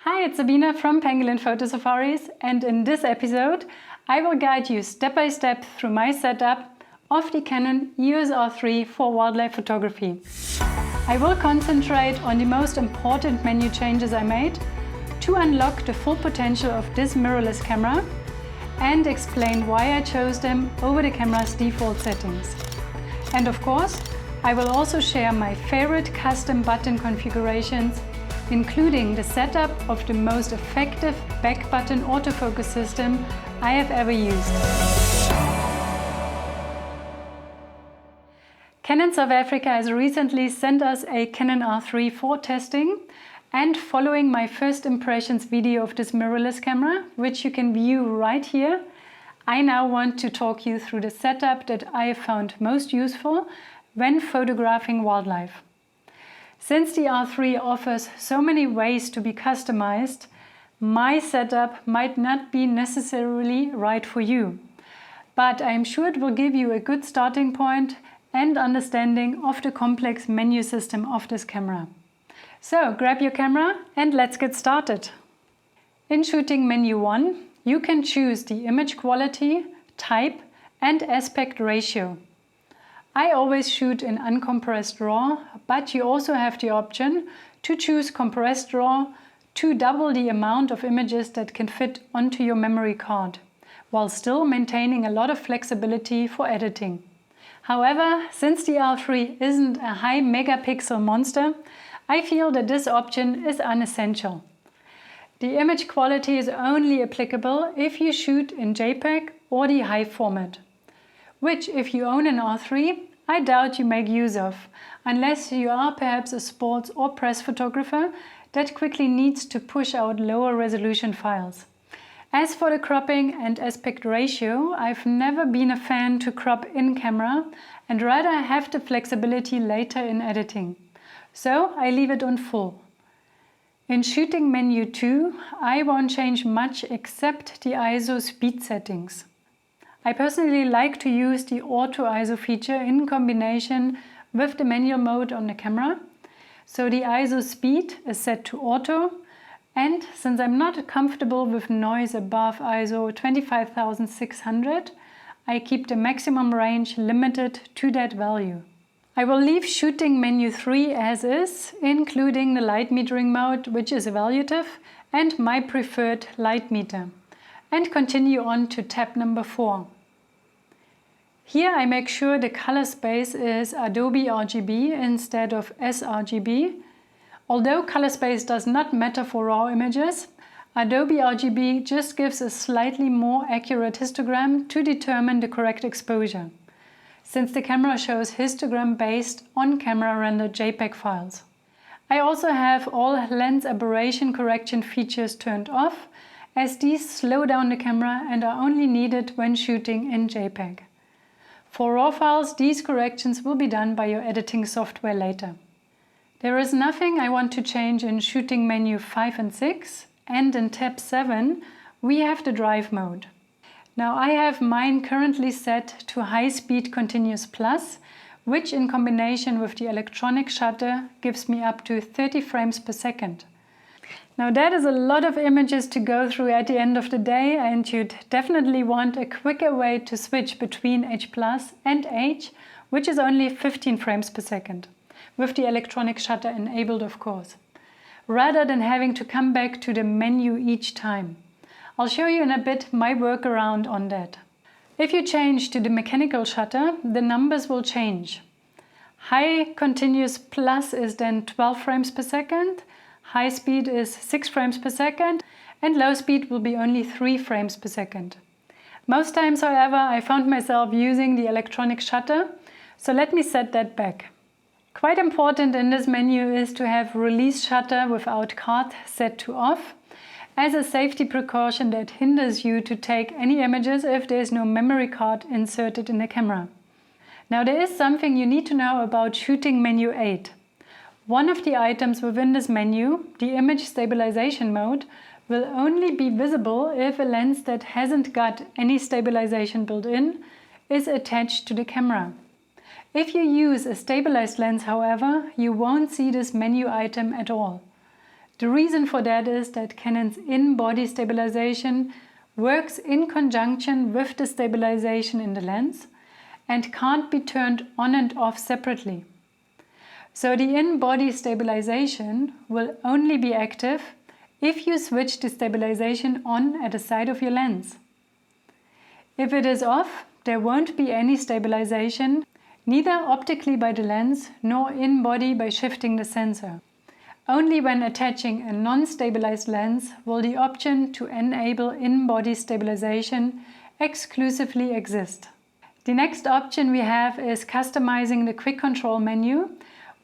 Hi, it's Sabine from Pangolin Photo Safaris, and in this episode I will guide you step by step through my setup of the Canon EOS R3 for wildlife photography. I will concentrate on the most important menu changes I made to unlock the full potential of this mirrorless camera and explain why I chose them over the camera's default settings. And of course, I will also share my favorite custom button configurations, including the setup of the most effective back button autofocus system I have ever used. Canon South Africa has recently sent us a Canon R3 for testing, and following my first impressions video of this mirrorless camera, which you can view right here, I now want to talk you through the setup that I have found most useful when photographing wildlife. Since the R3 offers so many ways to be customized, my setup might not be necessarily right for you. But I'm sure it will give you a good starting point and understanding of the complex menu system of this camera. So grab your camera and let's get started. In shooting menu 1, you can choose the image quality, type and aspect ratio. I always shoot in uncompressed RAW, but you also have the option to choose compressed RAW to double the amount of images that can fit onto your memory card, while still maintaining a lot of flexibility for editing. However, since the R3 isn't a high megapixel monster, I feel that this option is unessential. The image quality is only applicable if you shoot in JPEG or the high format, which, if you own an R3, I doubt you make use of, unless you are perhaps a sports or press photographer that quickly needs to push out lower resolution files. As for the cropping and aspect ratio, I've never been a fan to crop in camera and rather have the flexibility later in editing. So I leave it on full. In shooting menu 2, I won't change much except the ISO speed settings. I personally like to use the auto ISO feature in combination with the manual mode on the camera. So the ISO speed is set to auto, and since I'm not comfortable with noise above ISO 25600, I keep the maximum range limited to that value. I will leave shooting menu 3 as is, including the light metering mode, which is evaluative, and my preferred light meter, and continue on to tab number 4. Here I make sure the color space is Adobe RGB instead of sRGB. Although color space does not matter for raw images, Adobe RGB just gives a slightly more accurate histogram to determine the correct exposure, since the camera shows histogram based on camera rendered JPEG files. I also have all lens aberration correction features turned off, as these slow down the camera and are only needed when shooting in JPEG. For RAW files, these corrections will be done by your editing software later. There is nothing I want to change in shooting menu 5 and 6, and in tab 7 we have the drive mode. Now I have mine currently set to high speed continuous plus, which in combination with the electronic shutter gives me up to 30 frames per second. Now that is a lot of images to go through at the end of the day, and you'd definitely want a quicker way to switch between H+ and H, which is only 15 frames per second, with the electronic shutter enabled of course, rather than having to come back to the menu each time. I'll show you in a bit my workaround on that. If you change to the mechanical shutter, the numbers will change. High continuous plus is then 12 frames per second, high speed is 6 frames per second, and low speed will be only 3 frames per second. Most times, however, I found myself using the electronic shutter, so let me set that back. Quite important in this menu is to have release shutter without card set to off, as a safety precaution that hinders you to take any images if there is no memory card inserted in the camera. Now there is something you need to know about shooting menu 8. One of the items within this menu, the image stabilization mode, will only be visible if a lens that hasn't got any stabilization built in is attached to the camera. If you use a stabilized lens, however, you won't see this menu item at all. The reason for that is that Canon's in-body stabilization works in conjunction with the stabilization in the lens and can't be turned on and off separately. So the in-body stabilization will only be active if you switch the stabilization on at the side of your lens. If it is off, there won't be any stabilization, neither optically by the lens nor in-body by shifting the sensor. Only when attaching a non-stabilized lens will the option to enable in-body stabilization exclusively exist. The next option we have is customizing the quick control menu,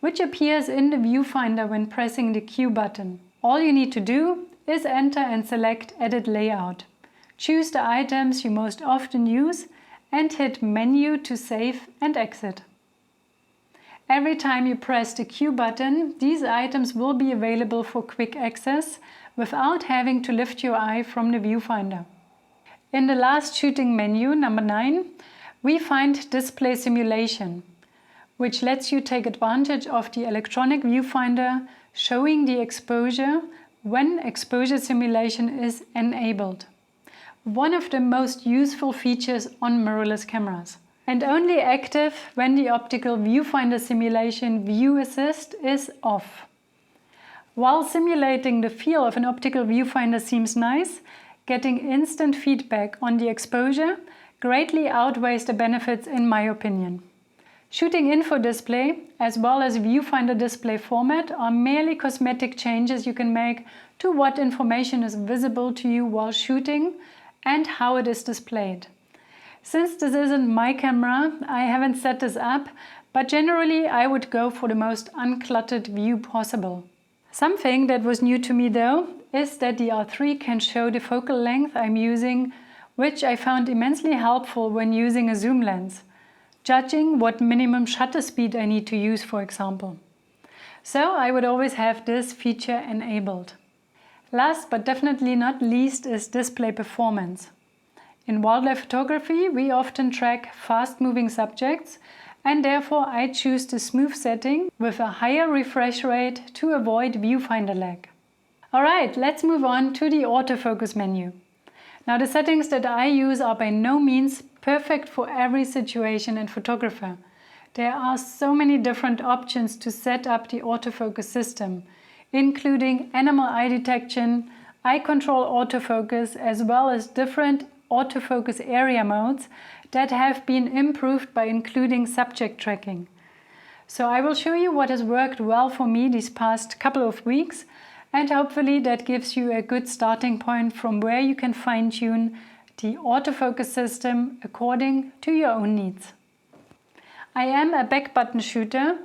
which appears in the viewfinder when pressing the Q button. All you need to do is enter and select Edit Layout. Choose the items you most often use and hit Menu to save and exit. Every time you press the Q button, these items will be available for quick access without having to lift your eye from the viewfinder. In the last shooting menu, number 9, we find Display Simulation, which lets you take advantage of the electronic viewfinder showing the exposure when exposure simulation is enabled. One of the most useful features on mirrorless cameras, and only active when the optical viewfinder simulation view assist is off. While simulating the feel of an optical viewfinder seems nice, getting instant feedback on the exposure greatly outweighs the benefits in my opinion. Shooting info display as well as viewfinder display format are merely cosmetic changes you can make to what information is visible to you while shooting and how it is displayed. Since this isn't my camera, I haven't set this up, but generally I would go for the most uncluttered view possible. Something that was new to me though is that the R3 can show the focal length I'm using, which I found immensely helpful when using a zoom lens, judging what minimum shutter speed I need to use, for example. So I would always have this feature enabled. Last but definitely not least is display performance. In wildlife photography, we often track fast-moving subjects, and therefore I choose the smooth setting with a higher refresh rate to avoid viewfinder lag. Alright, let's move on to the autofocus menu. Now the settings that I use are by no means perfect for every situation and photographer. There are so many different options to set up the autofocus system, including animal eye detection, eye control autofocus, as well as different autofocus area modes that have been improved by including subject tracking. So I will show you what has worked well for me these past couple of weeks, and hopefully that gives you a good starting point from where you can fine-tune the autofocus system according to your own needs. I am a back button shooter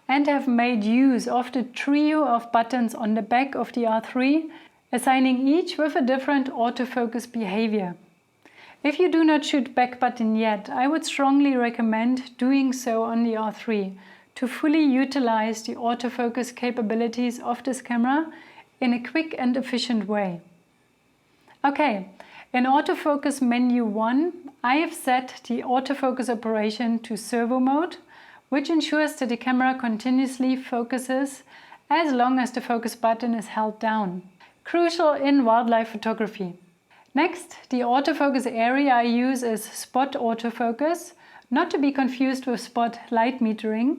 and have made use of the trio of buttons on the back of the R3, assigning each with a different autofocus behavior. If you do not shoot back button yet, I would strongly recommend doing so on the R3 to fully utilize the autofocus capabilities of this camera in a quick and efficient way. Okay, in autofocus menu 1, I have set the autofocus operation to servo mode, which ensures that the camera continuously focuses as long as the focus button is held down. Crucial in wildlife photography. Next, the autofocus area I use is spot autofocus, not to be confused with spot light metering.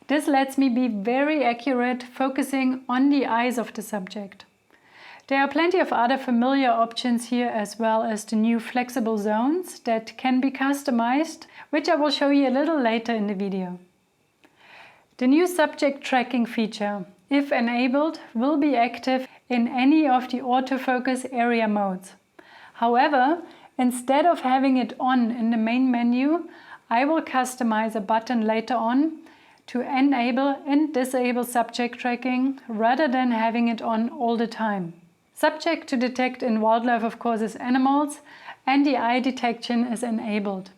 This lets me be very accurate, focusing on the eyes of the subject. There are plenty of other familiar options here, as well as the new flexible zones that can be customized, which I will show you a little later in the video. The new subject tracking feature, if enabled, will be active in any of the autofocus area modes. However, instead of having it on in the main menu, I will customize a button later on to enable and disable subject tracking rather than having it on all the time. Subject to detect in wildlife, of course, is animals, and the eye detection is enabled.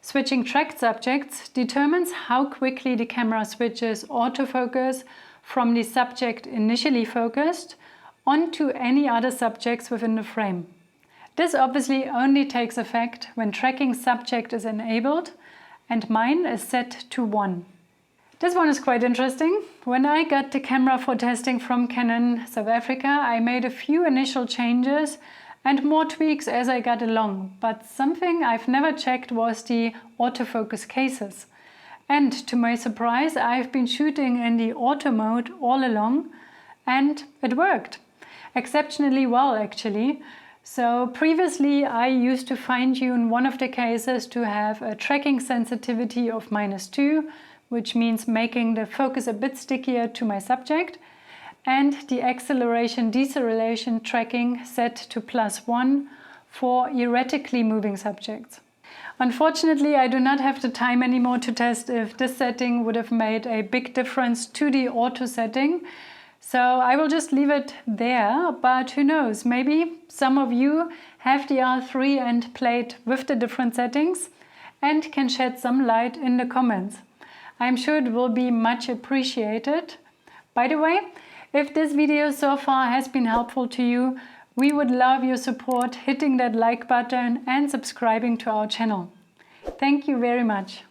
Switching tracked subjects determines how quickly the camera switches autofocus from the subject initially focused onto any other subjects within the frame. This obviously only takes effect when tracking subject is enabled, and mine is set to 1. This one is quite interesting. When I got the camera for testing from Canon South Africa, I made a few initial changes and more tweaks as I got along, but something I've never checked was the autofocus cases. And to my surprise, I've been shooting in the auto mode all along and it worked. Exceptionally well actually. So previously I used to fine-tune one of the cases to have a tracking sensitivity of -2, which means making the focus a bit stickier to my subject, and the acceleration deceleration tracking set to +1 for erratically moving subjects. Unfortunately, I do not have the time anymore to test if this setting would have made a big difference to the auto setting, so I will just leave it there, but who knows, maybe some of you have the R3 and played with the different settings and can shed some light in the comments. I'm sure it will be much appreciated. By the way, if this video so far has been helpful to you, we would love your support hitting that like button and subscribing to our channel. Thank you very much.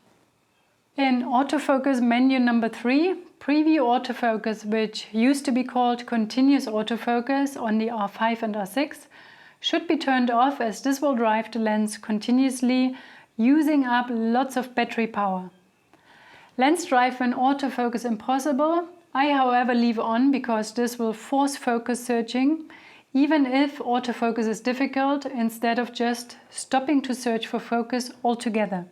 In autofocus menu number 3, preview autofocus, which used to be called continuous autofocus on the R5 and R6, should be turned off as this will drive the lens continuously, using up lots of battery power. Lens drive when autofocus impossible, I however leave on because this will force focus searching, even if autofocus is difficult, instead of just stopping to search for focus altogether.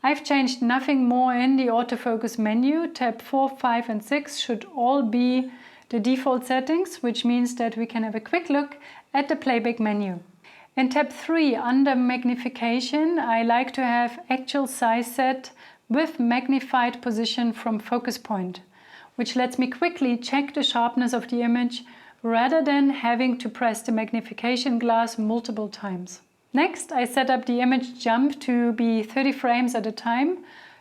I've changed nothing more in the autofocus menu. Tab 4, 5 and 6 should all be the default settings, which means that we can have a quick look at the playback menu. In tab 3 under magnification, I like to have actual size set with magnified position from focus point, which lets me quickly check the sharpness of the image rather than having to press the magnification glass multiple times. Next, I set up the image jump to be 30 frames at a time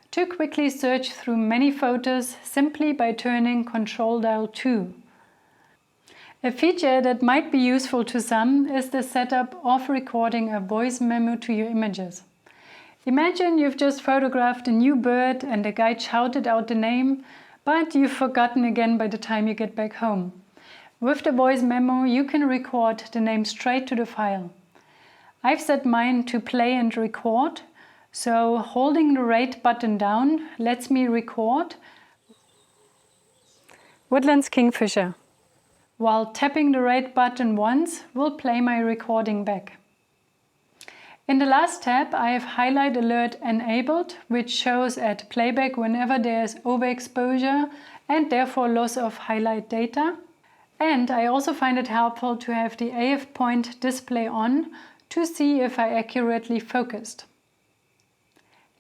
to quickly search through many photos simply by turning Control dial 2. A feature that might be useful to some is the setup of recording a voice memo to your images. Imagine you've just photographed a new bird and the guide shouted out the name, but you've forgotten again by the time you get back home. With the voice memo, you can record the name straight to the file. I've set mine to play and record, so holding the rate button down lets me record Woodlands Kingfisher, while tapping the rate button once will play my recording back. In the last tab, I have highlight alert enabled, which shows at playback whenever there is overexposure and therefore loss of highlight data. And I also find it helpful to have the AF point display on to see if I accurately focused.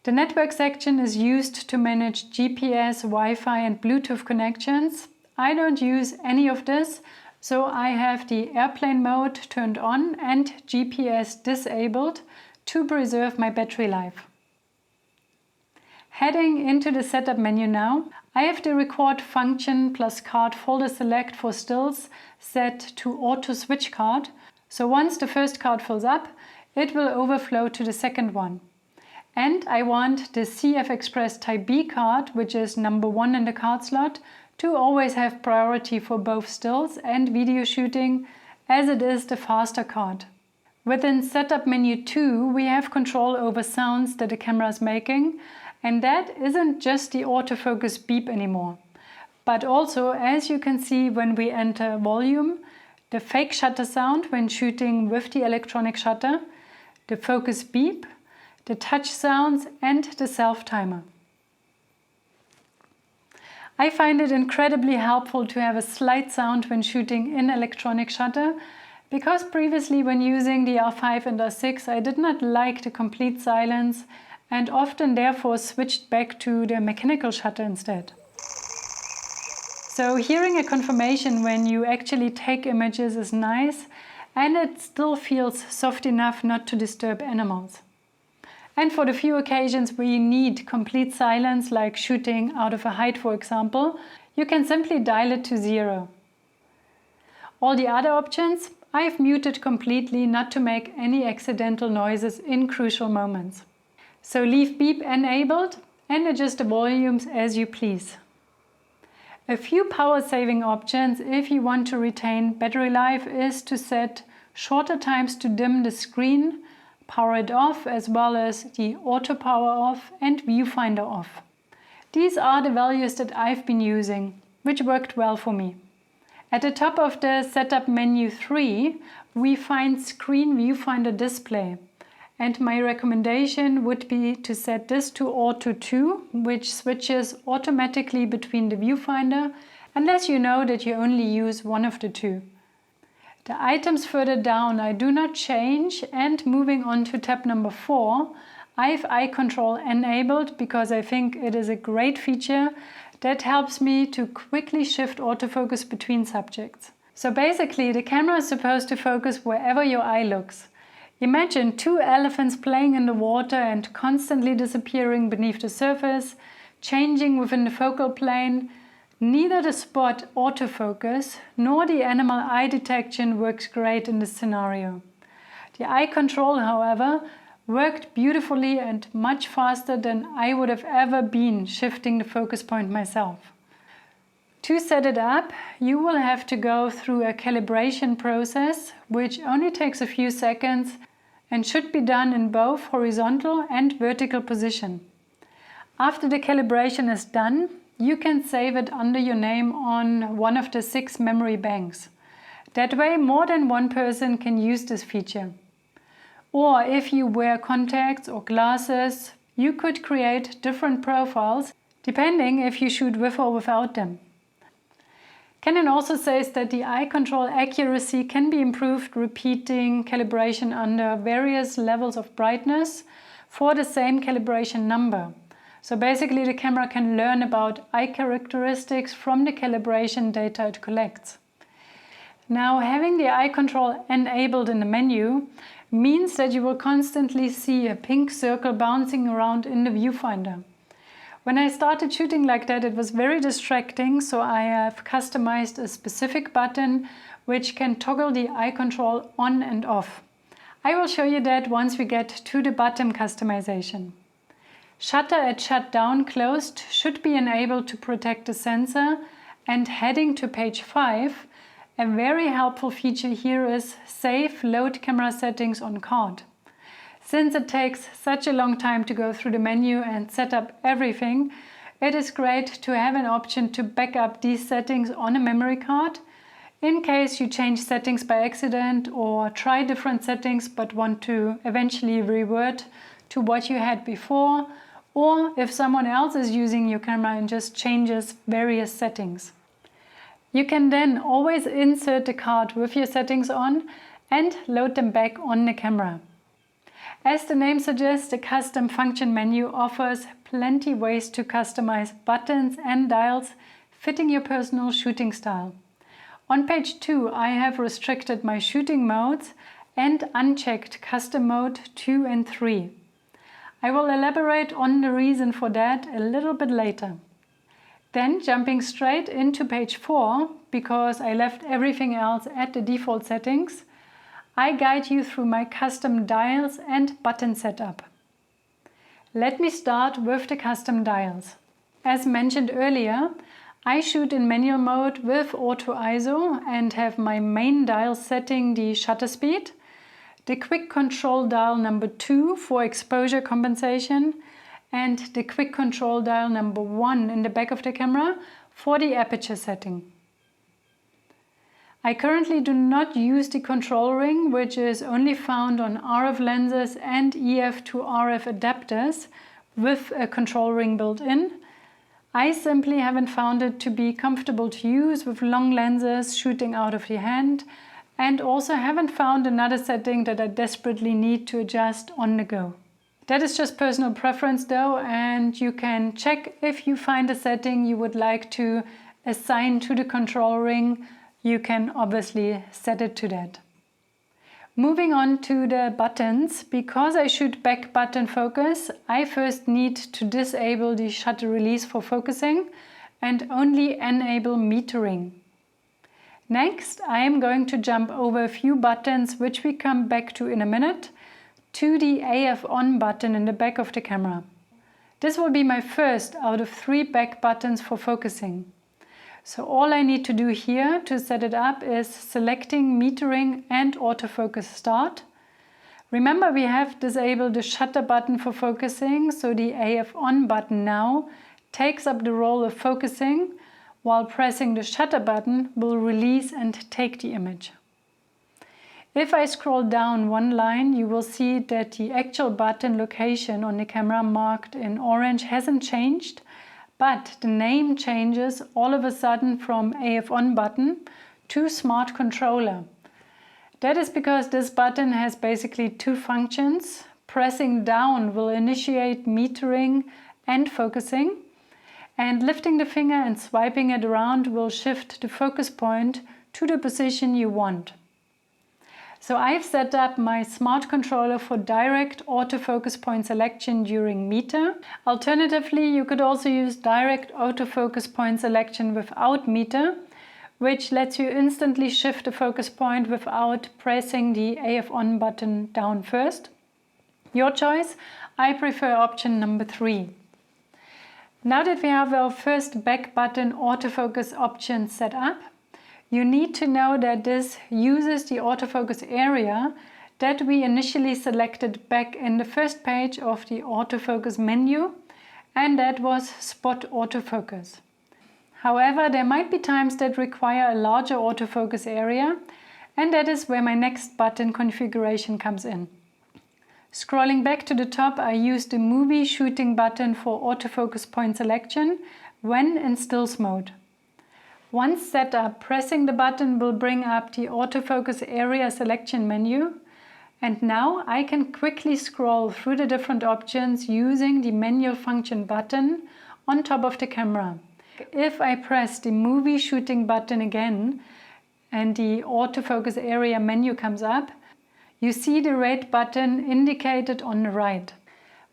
The network section is used to manage GPS, Wi-Fi and Bluetooth connections. I don't use any of this, so I have the airplane mode turned on and GPS disabled to preserve my battery life. Heading into the setup menu now, I have the record function plus card folder select for stills set to auto switch card, so once the first card fills up, it will overflow to the second one. And I want the CF Express Type B card, which is number 1 in the card slot, to always have priority for both stills and video shooting, as it is the faster card. Within Setup Menu 2, we have control over sounds that the camera is making, and that isn't just the autofocus beep anymore, but also, as you can see when we enter volume, the fake shutter sound when shooting with the electronic shutter, the focus beep, the touch sounds and the self-timer. I find it incredibly helpful to have a slight sound when shooting in electronic shutter, because previously when using the R5 and R6 I did not like the complete silence and often therefore switched back to the mechanical shutter instead. So hearing a confirmation when you actually take images is nice, and it still feels soft enough not to disturb animals. And for the few occasions where you need complete silence, like shooting out of a height for example, you can simply dial it to 0. All the other options I've muted completely not to make any accidental noises in crucial moments. So leave beep enabled and adjust the volumes as you please. A few power saving options if you want to retain battery life is to set shorter times to dim the screen, power it off, as well as the auto power off and viewfinder off. These are the values that I've been using, which worked well for me. At the top of the Setup menu 3, we find Screen Viewfinder Display. And my recommendation would be to set this to Auto 2, which switches automatically between the viewfinder, unless you know that you only use one of the two. The items further down I do not change, and moving on to tab number 4, I have eye control enabled because I think it is a great feature that helps me to quickly shift autofocus between subjects. So basically the camera is supposed to focus wherever your eye looks. Imagine 2 elephants playing in the water and constantly disappearing beneath the surface, changing within the focal plane. Neither the spot autofocus nor the animal eye detection works great in this scenario. The eye control, however, worked beautifully and much faster than I would have ever been shifting the focus point myself. To set it up, you will have to go through a calibration process, which only takes a few seconds and should be done in both horizontal and vertical position. After the calibration is done, you can save it under your name on one of the 6 memory banks. That way, more than one person can use this feature. Or if you wear contacts or glasses, you could create different profiles depending if you shoot with or without them. Canon also says that the eye control accuracy can be improved repeating calibration under various levels of brightness for the same calibration number. So basically the camera can learn about eye characteristics from the calibration data it collects. Now, having the eye control enabled in the menu means that you will constantly see a pink circle bouncing around in the viewfinder. When I started shooting like that, it was very distracting, so I have customized a specific button which can toggle the eye control on and off. I will show you that once we get to the button customization. Shutter at shutdown closed should be enabled to protect the sensor, and heading to page 5, a very helpful feature here is Save Load Camera Settings on Card. Since it takes such a long time to go through the menu and set up everything, it is great to have an option to back up these settings on a memory card in case you change settings by accident or try different settings but want to eventually revert to what you had before, or if someone else is using your camera and just changes various settings. You can then always insert the card with your settings on and load them back on the camera. As the name suggests, the custom function menu offers plenty ways to customize buttons and dials fitting your personal shooting style. On page 2, I have restricted my shooting modes and unchecked custom mode 2 and 3. I will elaborate on the reason for that a little bit later. Then jumping straight into page 4, because I left everything else at the default settings, I guide you through my custom dials and button setup. Let me start with the custom dials. As mentioned earlier, I shoot in manual mode with auto ISO and have my main dial setting the shutter speed, the quick control dial number 2 for exposure compensation, and the quick control dial number 1 in the back of the camera for the aperture setting. I currently do not use the control ring, which is only found on RF lenses and EF to RF adapters with a control ring built in. I simply haven't found it to be comfortable to use with long lenses shooting out of the hand, and also haven't found another setting that I desperately need to adjust on the go. That is just personal preference though, and you can check if you find a setting you would like to assign to the control ring. You can obviously set it to that. Moving on to the buttons, because I shoot back button focus, I first need to disable the shutter release for focusing and only enable metering. Next, I am going to jump over a few buttons which we come back to in a minute, to the AF on button in the back of the camera. This will be my first out of 3 back buttons for focusing. So all I need to do here to set it up is selecting metering and autofocus start. Remember, we have disabled the shutter button for focusing, so the AF on button now takes up the role of focusing, while pressing the shutter button will release and take the image. If I scroll down one line, you will see that the actual button location on the camera marked in orange hasn't changed, but the name changes all of a sudden from AF on button to Smart Controller. That is because this button has basically 2 functions. Pressing down will initiate metering and focusing, and lifting the finger and swiping it around will shift the focus point to the position you want. So I've set up my Smart Controller for direct autofocus point selection during meter. Alternatively, you could also use direct autofocus point selection without meter, which lets you instantly shift the focus point without pressing the AF on button down first. Your choice. I prefer option number 3. Now that we have our first back button autofocus option set up, you need to know that this uses the autofocus area that we initially selected back in the first page of the autofocus menu, and that was Spot Autofocus. However, there might be times that require a larger autofocus area, and that is where my next button configuration comes in. Scrolling back to the top, I use the movie shooting button for autofocus point selection when in stills mode. Once set up, pressing the button will bring up the autofocus area selection menu, and now I can quickly scroll through the different options using the manual function button on top of the camera. If I press the movie shooting button again and the autofocus area menu comes up, you see the red button indicated on the right.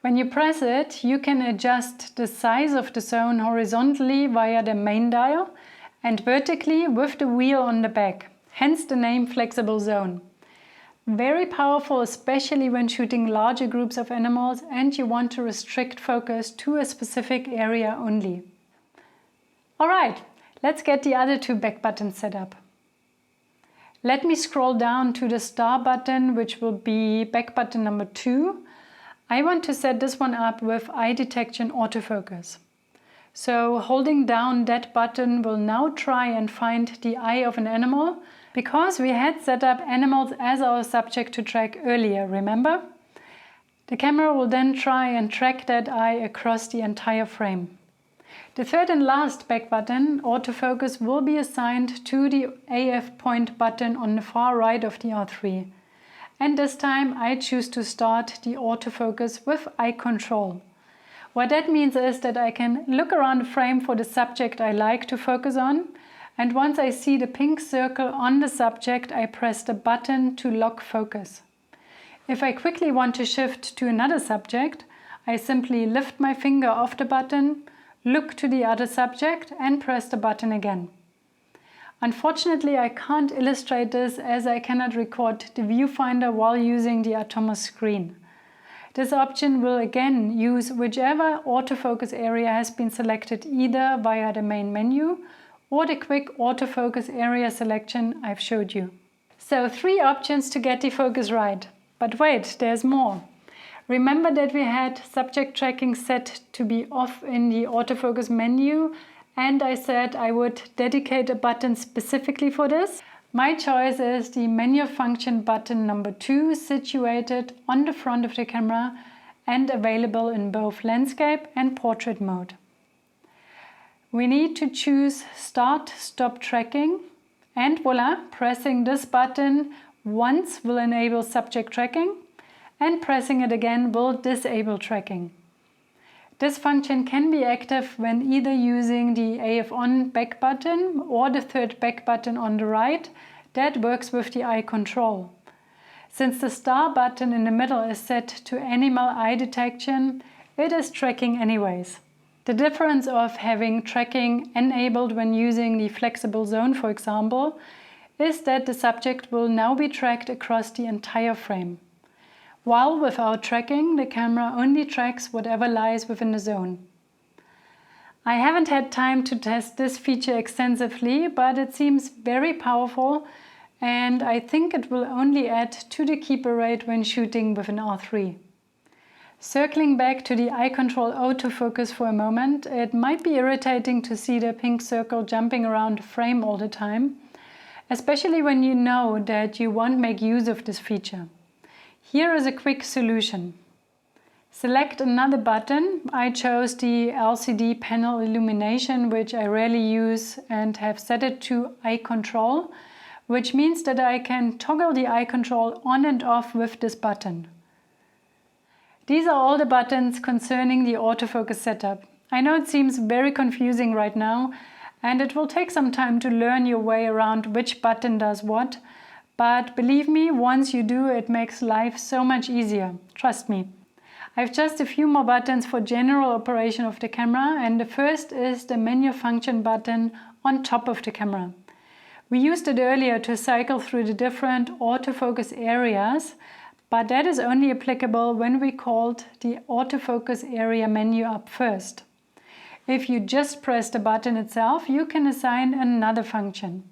When you press it, you can adjust the size of the zone horizontally via the main dial and vertically with the wheel on the back, hence the name Flexible Zone. Very powerful, especially when shooting larger groups of animals and you want to restrict focus to a specific area only. Alright, let's get the other 2 back buttons set up. Let me scroll down to the star button, which will be back button number 2. I want to set this one up with eye detection autofocus. So holding down that button will now try and find the eye of an animal, because we had set up animals as our subject to track earlier, remember? The camera will then try and track that eye across the entire frame. The third and last back button, autofocus, will be assigned to the AF point button on the far right of the R3. And this time I choose to start the autofocus with eye control. What that means is that I can look around the frame for the subject I like to focus on, and once I see the pink circle on the subject, I press the button to lock focus. If I quickly want to shift to another subject, I simply lift my finger off the button, look to the other subject and press the button again. Unfortunately, I can't illustrate this as I cannot record the viewfinder while using the Atomos screen. This option will again use whichever autofocus area has been selected either via the main menu or the quick autofocus area selection I've showed you. So 3 options to get the focus right. But wait, there's more. Remember that we had subject tracking set to be off in the autofocus menu, and I said I would dedicate a button specifically for this. My choice is the manual function button number 2, situated on the front of the camera and available in both landscape and portrait mode. We need to choose Start Stop Tracking, and voila, pressing this button once will enable subject tracking, and pressing it again will disable tracking. This function can be active when either using the AF on back button or the third back button on the right that works with the eye control. Since the star button in the middle is set to animal eye detection, it is tracking anyways. The difference of having tracking enabled when using the flexible zone, for example, is that the subject will now be tracked across the entire frame. while without tracking, the camera only tracks whatever lies within the zone. I haven't had time to test this feature extensively, but it seems very powerful, and I think it will only add to the keeper rate when shooting with an R3. Circling back to the eye control autofocus for a moment, it might be irritating to see the pink circle jumping around the frame all the time, especially when you know that you won't make use of this feature. Here is a quick solution. Select another button. I chose the LCD panel illumination, which I rarely use, and have set it to eye control, which means that I can toggle the eye control on and off with this button. These are all the buttons concerning the autofocus setup. I know it seems very confusing right now, and it will take some time to learn your way around which button does what, but believe me, once you do, it makes life so much easier. Trust me. I have just a few more buttons for general operation of the camera, and the first is the menu function button on top of the camera. We used it earlier to cycle through the different autofocus areas, but that is only applicable when we called the autofocus area menu up first. If you just press the button itself, you can assign another function.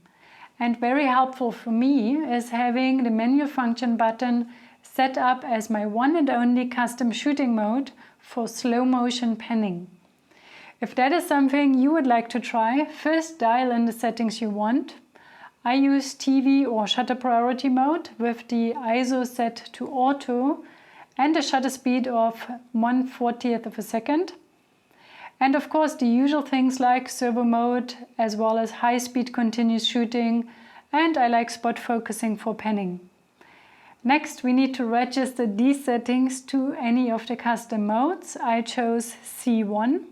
And very helpful for me is having the menu function button set up as my one and only custom shooting mode for slow motion panning. If that is something you would like to try, first dial in the settings you want. I use TV or shutter priority mode with the ISO set to auto and a shutter speed of 1/40th of a second. And of course the usual things like servo mode as well as high speed continuous shooting, and I like spot focusing for panning. Next we need to register these settings to any of the custom modes. I chose C1.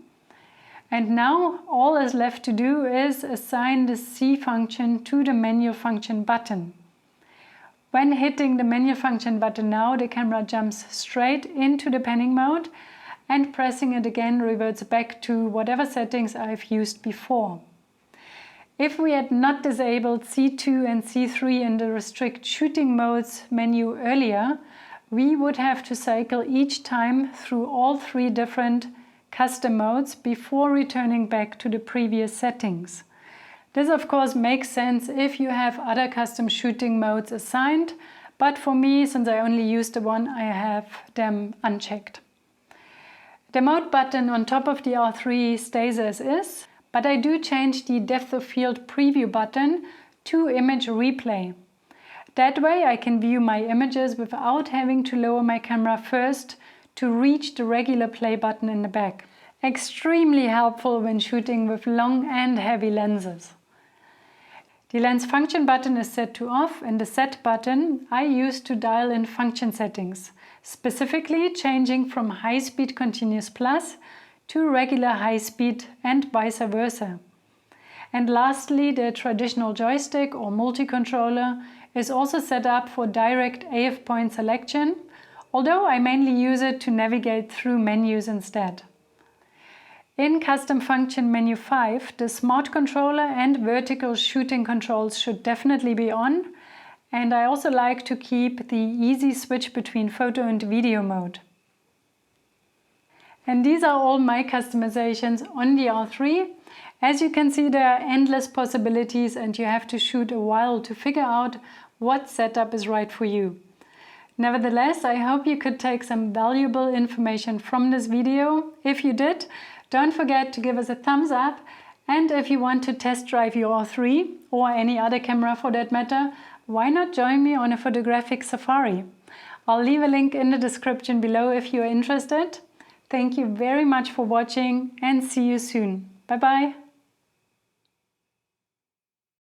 And now all is left to do is assign the C function to the menu function button. When hitting the menu function button now, the camera jumps straight into the panning mode, and pressing it again reverts back to whatever settings I've used before. If we had not disabled C2 and C3 in the restrict shooting modes menu earlier, we would have to cycle each time through all three different custom modes before returning back to the previous settings. This of course makes sense if you have other custom shooting modes assigned, but for me, since I only use the one, I have them unchecked. The mode button on top of the R3 stays as is, but I do change the depth of field preview button to image replay. That way I can view my images without having to lower my camera first to reach the regular play button in the back. Extremely helpful when shooting with long and heavy lenses. The lens function button is set to off, and the set button I use to dial in function settings, specifically changing from high speed continuous plus to regular high speed and vice versa. And lastly, the traditional joystick or multi-controller is also set up for direct AF point selection, although I mainly use it to navigate through menus instead. In Custom Function Menu 5, the Smart Controller and vertical shooting controls should definitely be on, and I also like to keep the easy switch between photo and video mode. And these are all my customizations on the R3. As you can see, there are endless possibilities, and you have to shoot a while to figure out what setup is right for you. Nevertheless, I hope you could take some valuable information from this video. If you did, don't forget to give us a thumbs up, and if you want to test drive your R3 or any other camera for that matter, why not join me on a photographic safari? I'll leave a link in the description below if you are interested. Thank you very much for watching, and see you soon. Bye bye!